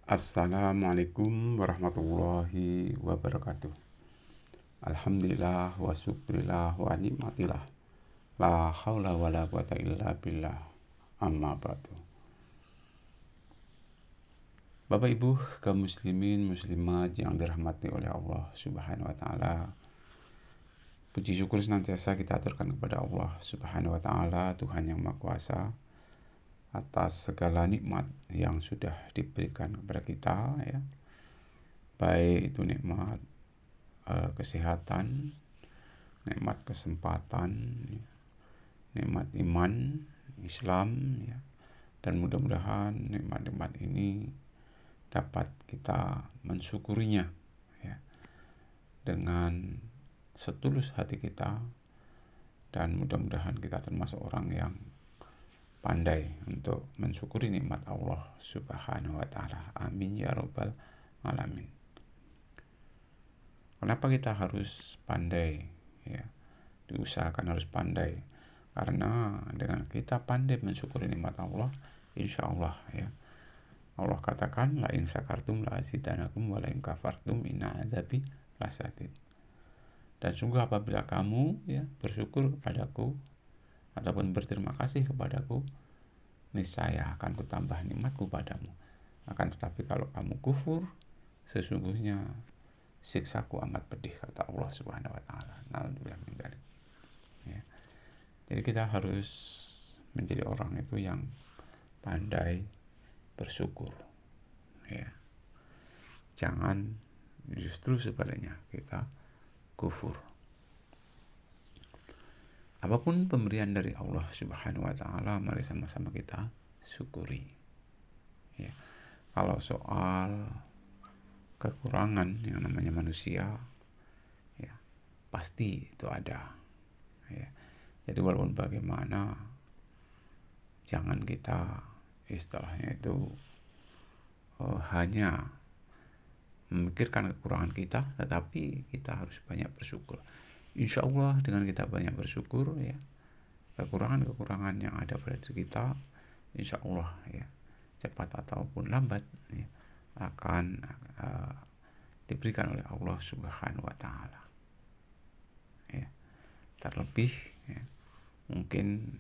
Assalamualaikum warahmatullahi wabarakatuh. Alhamdulillah wa syukrillah wa nikmatillah. La haula wa la quwata illa billah. Amma ba'du. Bapak Ibu kaum muslimin muslimat yang dirahmati oleh Allah Subhanahu wa taala. Puji syukur senantiasa kita aturkan kepada Allah Subhanahu wa taala, Tuhan yang Maha Kuasa, atas segala nikmat yang sudah diberikan kepada kita, ya. Baik itu nikmat kesehatan, nikmat kesempatan, ya, nikmat iman Islam, ya. Dan mudah-mudahan nikmat-nikmat ini dapat kita mensyukurinya, ya, dengan setulus hati kita, dan mudah-mudahan kita termasuk orang yang pandai untuk mensyukuri nikmat Allah Subhanahu wa taala. Amin ya rabbal alamin. Kenapa kita harus pandai, ya? Diusahakan harus pandai, karena dengan kita pandai mensyukuri nikmat Allah, insya Allah, ya, Allah katakan la in syakartum la azidanakum wa la in kafartum inna adzabi lasyadid. Dan sungguh apabila kamu, ya, bersyukur kepadaku ataupun berterima kasih kepadaku, niscaya akan kutambah nikmatku padamu. Akan tetapi kalau kamu kufur, sesungguhnya siksaku amat pedih, kata Allah Subhanahu wa taala. Naudzubillah min dzalik. Ya. Jadi kita harus menjadi orang itu yang pandai bersyukur. Ya. Jangan justru sebaliknya kita kufur. Apapun pemberian dari Allah Subhanahu wa taala, mari sama-sama kita syukuri. Ya. Kalau soal kekurangan yang namanya manusia, ya, pasti itu ada, ya. Jadi walaupun bagaimana, jangan kita istilahnya itu hanya memikirkan kekurangan kita, tetapi kita harus banyak bersyukur. Insya Allah dengan kita banyak bersyukur, ya, kekurangan-kekurangan yang ada pada diri kita, insya Allah, ya, cepat ataupun lambat, ya, akan diberikan oleh Allah Subhanahu wa taala. Ya. Terlebih, ya, mungkin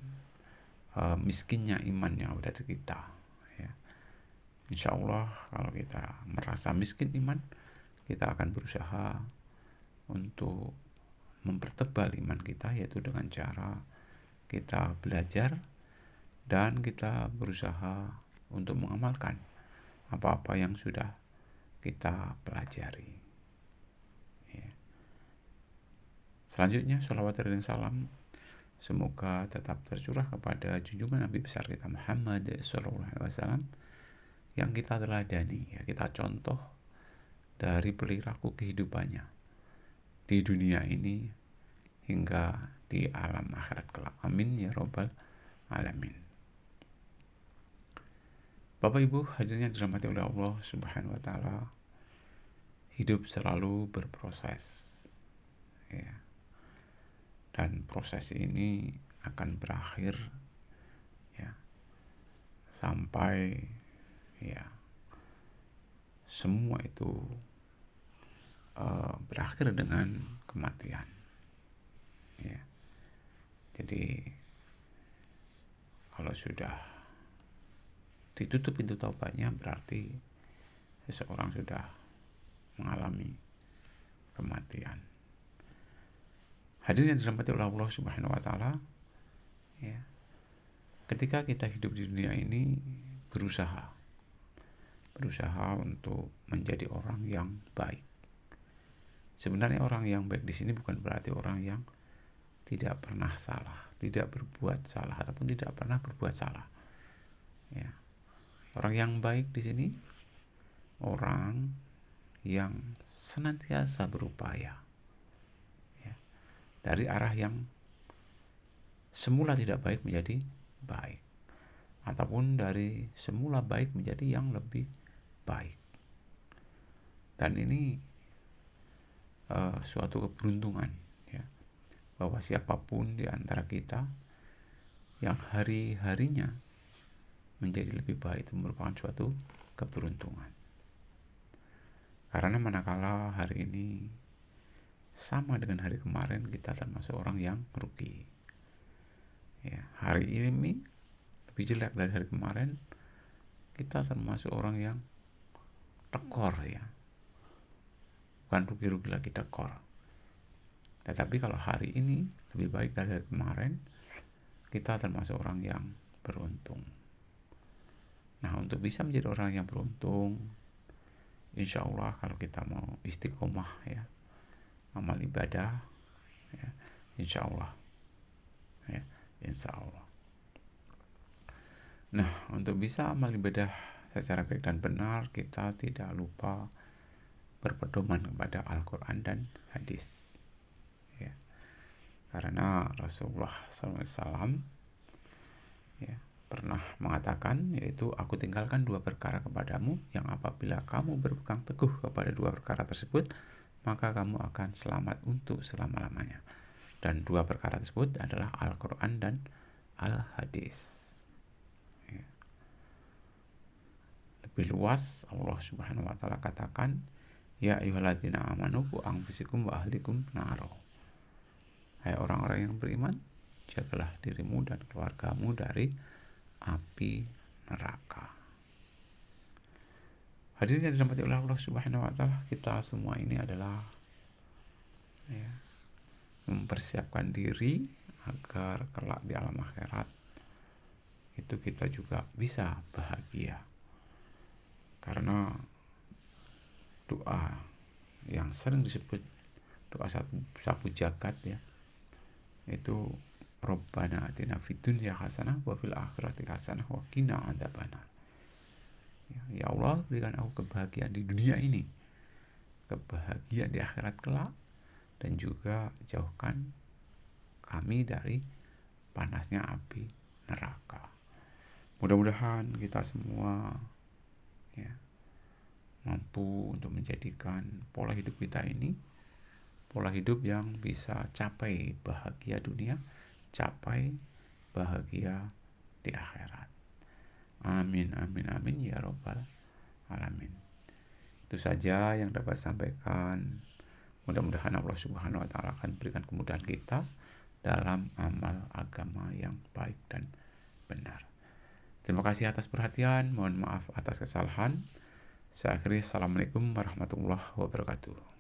miskinnya iman yang ada di kita, ya. Insya Allah kalau kita merasa miskin iman, kita akan berusaha untuk mempertebal iman kita, yaitu dengan cara kita belajar dan kita berusaha untuk mengamalkan apa-apa yang sudah kita pelajari. Ya. Selanjutnya, sholawat dan salam semoga tetap tercurah kepada junjungan Nabi besar kita Muhammad SAW, yang kita teladani, ya, kita contoh dari perilaku kehidupannya di dunia ini hingga di alam akhirat kelak. Amin ya rabbal alamin. Bapak Ibu hadirin yang dirahmati oleh Allah Subhanahu wa taala, hidup selalu berproses, ya. Dan proses ini akan berakhir, ya, sampai, ya, semua itu berakhir dengan kematian, ya. Jadi kalau sudah ditutup pintu taubatnya, berarti seseorang sudah mengalami kematian. Hadirin yang dirahmati oleh Allah Subhanahu wa taala, ya. Ketika kita hidup di dunia ini, berusaha untuk menjadi orang yang baik. Sebenarnya orang yang baik di sini bukan berarti orang yang tidak pernah salah, tidak berbuat salah ataupun tidak pernah berbuat salah. Ya. Orang yang baik di sini orang yang senantiasa berupaya, ya, dari arah yang semula tidak baik menjadi baik, ataupun dari semula baik menjadi yang lebih baik. Dan ini suatu keberuntungan, ya, bahwa siapapun di antara kita yang hari-harinya menjadi lebih baik itu merupakan suatu keberuntungan. Karena manakala hari ini sama dengan hari kemarin, kita termasuk orang yang merugi. Ya, hari ini lebih jelek dari hari kemarin, kita termasuk orang yang tekor ya. Bukan rugi-rugi lagi, tekor. Tetapi kalau hari ini lebih baik dari hari kemarin, kita termasuk orang yang beruntung. Nah, untuk bisa menjadi orang yang beruntung, insya Allah kalau kita mau istiqomah ya, amal ibadah ya, insya Allah ya, insya Allah. Nah, untuk bisa amal ibadah secara baik dan benar, kita tidak lupa berpedoman kepada Al-Quran dan hadis ya. Karena Rasulullah SAW ya, pernah mengatakan, yaitu aku tinggalkan dua perkara kepadamu, yang apabila kamu berpegang teguh kepada dua perkara tersebut, maka kamu akan selamat untuk selama-lamanya. Dan dua perkara tersebut adalah Al-Quran dan Al-Hadis ya. Lebih luas Allah Subhanahu wa ta'ala katakan, ya ayyuhalladzina amanu qu anfusakum wa ahlikum naro. Hai orang-orang yang beriman, jagalah dirimu dan keluargamu dari api neraka. Hadirin yang dirahmati oleh Allah Subhanahu wa ta'ala, kita semua ini adalah ya, mempersiapkan diri agar kelak di alam akhirat itu kita juga bisa bahagia. Karena doa yang sering disebut doa sapu jagat ya, itu Rabbana atina fid dunya hasanah wa fil akhirati hasanah wa qina adzabannar. Ya Allah, berikan aku kebahagiaan di dunia ini, kebahagiaan di akhirat kelak, dan juga jauhkan kami dari panasnya api neraka. Mudah-mudahan kita semua ya, mampu untuk menjadikan pola hidup kita ini pola hidup yang bisa capai bahagia dunia, capai bahagia di akhirat. Amin, amin, amin ya robbal alamin. Itu saja yang dapat sampaikan. Mudah-mudahan Allah Subhanahu wa ta'ala akan berikan kemudahan kita dalam amal agama yang baik dan benar. Terima kasih atas perhatian, mohon maaf atas kesalahan. Saya akhiri, assalamualaikum warahmatullahi wabarakatuh.